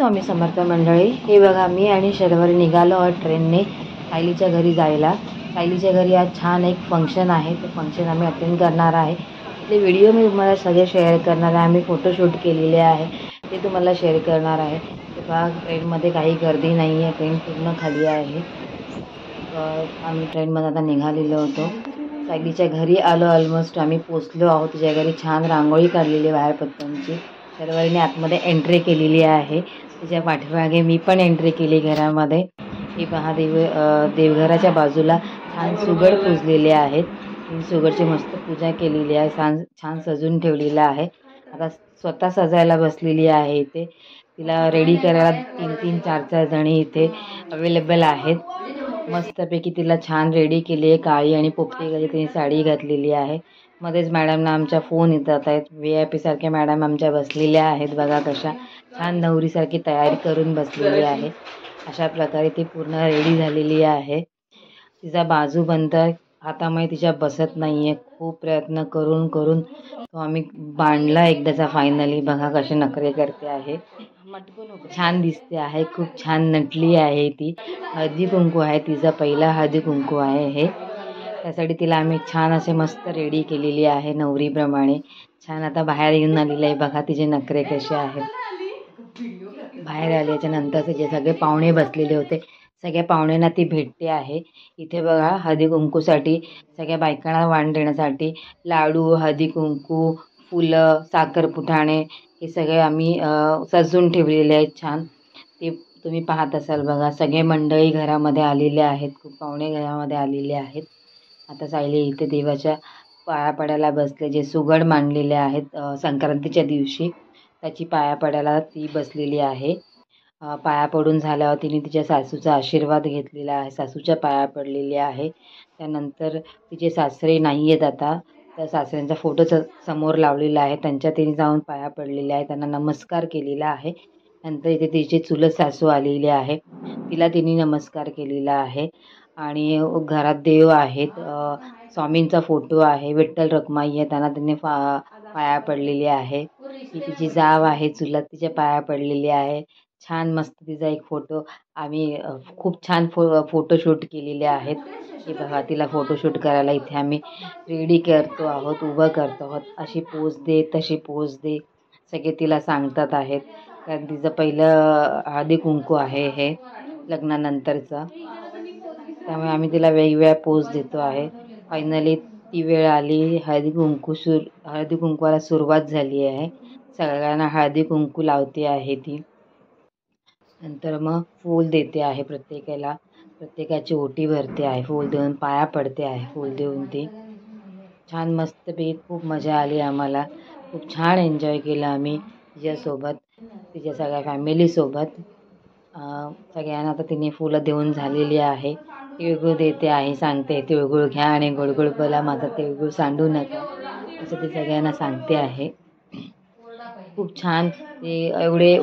स्वामी समर्थ मंडळी, हे बघा मी आणि शर्वरी निघालो आहोत ट्रेनने सायलीच्या घरी जायला। सायलीच्या घरी आज छान एक फंक्शन आहे, ते फंक्शन आम्ही अटेंड करणार आहे। ते व्हिडिओ मी तुम्हाला सगळे शेअर करणार आहे। आम्ही फोटोशूट केलेले आहे, ते तुम्हाला शेअर करणार आहे। ते बघा ट्रेनमध्ये काही गर्दी नाही आहे, ट्रेन पूर्ण खाली आहे। आम्ही ट्रेनमध्ये आता निघालेलो होतो, सायलीच्या घरी आलो। ऑलमोस्ट आम्ही पोचलो आहोत। तिच्या घरी छान रांगोळी काढलेली बाहेर पत्त्यांची। शर्वरीने आतमध्ये एंट्री केलेली आहे, तिच्या पाठीमागे मी पण एंट्री केली घरामध्ये। ही पहा देवघराच्या बाजूला छान सुगड पुजलेले आहेत। सुगडची मस्त पूजा केलेली आहे, छान सजून ठेवलेलं आहे। आता स्वतः सजायला बसलेली आहे। इथे तिला रेडी करायला 3-3, 4-4 जणी इथे अवेलेबल आहेत। मस्तपैकी तिला छान रेडी केली आहे। काळी आणि पोपटी कलरची तिने साडी घातलेली आहे। मध्येच मॅडमना आमच्या फोन येतात आहेत। VIP सारख्या मॅडम आमच्या बसलेल्या आहेत। बघा कशा छान नवरीसारखी तयारी करून बसलेली आहे। अशा प्रकारे ती पूर्ण रेडी झालेली आहे। तिचा बाजूबंद हातामध्ये तिच्या बसत नाही आहे। खूप प्रयत्न करून तो आम्ही बांधला एकदाचा फायनली। बघा कसे नखरे करते आहे, छान दिसते आहे, खूप छान नटली आहे ती। हळदी कुंकू आहे, तिचा पहिला हळदी कुंकू आहे हे। त्यासाठी तिला आम्ही छान असे मस्त रेडी केलेली आहे नवरीप्रमाणे। छान आता बाहेर येऊन आलेली आहे। बघा तिचे नखरे कसे आहेत। बाहेर आल्याच्या नंतर तिचे सगळे पाहुणे बसलेले होते, सगळ्या पाहुण्यांना ती भेटते आहे। इथे बघा हळदी कुंकूसाठी सगळ्या बायकांना वाण देण्यासाठी लाडू, हळदी कुंकू, फुलं, साखरपुठाणे हे सगळे आम्ही सजून ठेवलेले आहेत छान। ते तुम्ही पाहत असाल। बघा सगळे मंडळी घरामध्ये आलेले आहेत, खूप पाहुणे घरामध्ये आलेले आहेत। आता सायली इथे देवाच्या पाया पडायला बसले। जे सुगड मांडलेले आहेत संक्रांतीच्या दिवशी, त्याची पाया पडायला ती बसलेली आहे। पाया पडून झाल्यावर तिने तिच्या सासूचा आशीर्वाद घेतलेला आहे, सासूच्या पाया पडलेली आहे। त्यानंतर तिचे सासरे नाही आहेत आता, त्या सासऱ्यांचा फोटो समोर लावलेला आहे, त्यांच्या तिने जाऊन पाया पडलेले आहे, त्यांना नमस्कार केलेला आहे। नंतर इथे तिची चुलत सासू आलेली आहे, तिला तिने नमस्कार केलेला आहे। आणि घरात देव आहेत, स्वामींचा फोटो आहे, विठ्ठल रखुमाई आहे, त्यांना तिने पाया पडलेली आहे। ही तिची जाव आहे चुलत, तिच्या पाया पडलेली आहे। छान मस्त तिचा एक फोटो आम्ही खूप छान फोटोशूट केलेले आहेत। हे बघा तिला फोटोशूट करायला इथे आम्ही रेडी करतो आहोत, उभं करतो आहोत। अशी पोज दे, तशी पोज दे, सगळे तिला सांगतात आहेत। कारण तिचं पहिलं हळदी कुंकू आहे हे लग्नानंतरचं, त्यामुळे आम्ही तिला वेगवेगळ्या पोज देतो आहे। फायनली ती वेळ आली, हळदी कुंकवाला सुरुवात झाली आहे। सगळ्यांना हळदी कुंकू लावते आहे ती। नंतर मग फूल देते आहे प्रत्येकाला, प्रत्येकाची ओटी भरते आहे, फूल देऊन पाया पडते आहे। फूल देऊन ती छान मस्तपैकी खूप मजा आली आम्हाला, खूप छान एन्जॉय केलं आम्ही तिच्यासोबत, तिच्या सगळ्या फॅमिलीसोबत। सगळ्यांना आता तिने फुलं देऊन झालेली आहे। तिळगुळ देते आहे, सांगते तिळगुळ घ्या आणि गोडगोड बोला, माझा तिळगुळ सांडू नका, असं ती सगळ्यांना सांगते आहे। खूप छान ते एवढे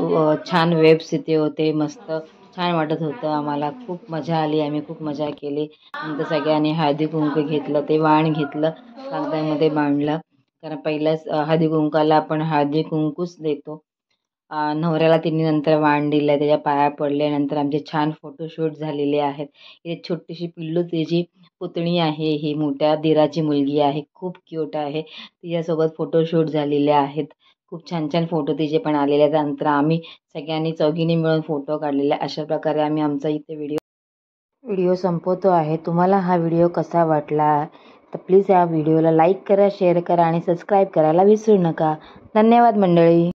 छान वेब्स इथे होते, मस्त छान वाटत होतं आम्हाला, खूप मजा आली, आम्ही खूप मजा केली। नंतर सगळ्यांनी हळदी कुंकू घेतलं, ते वाण घेतलं, कागदामध्ये बांधलं, कारण पहिल्याच हळदी कुंकाला आपण हळदी कुंकूच देतो। नवऱ्याला तिने नंतर वाण दिलं, त्याच्या पाया पडले। नंतर आमचे छान फोटोशूट झालेले आहेत। इथे छोटीशी पिल्लू तिची पुतणी आहे, ही मोठ्या दिराची मुलगी आहे, खूप क्यूट आहे, तिच्यासोबत फोटोशूट झालेले आहेत। खूप छान छान फोटो तिचे पण आलेले आहेत। नंतर आम्ही सगळ्यांनी चौघींनी मिळून फोटो काढलेले। अशा प्रकारे आम्ही आमचा इथे व्हिडिओ संपवतो आहे। तुम्हाला हा व्हिडिओ कसा वाटला तर प्लीज या व्हिडिओला लाईक करा, शेअर करा आणि सबस्क्राईब करायला विसरू नका। धन्यवाद मंडळी।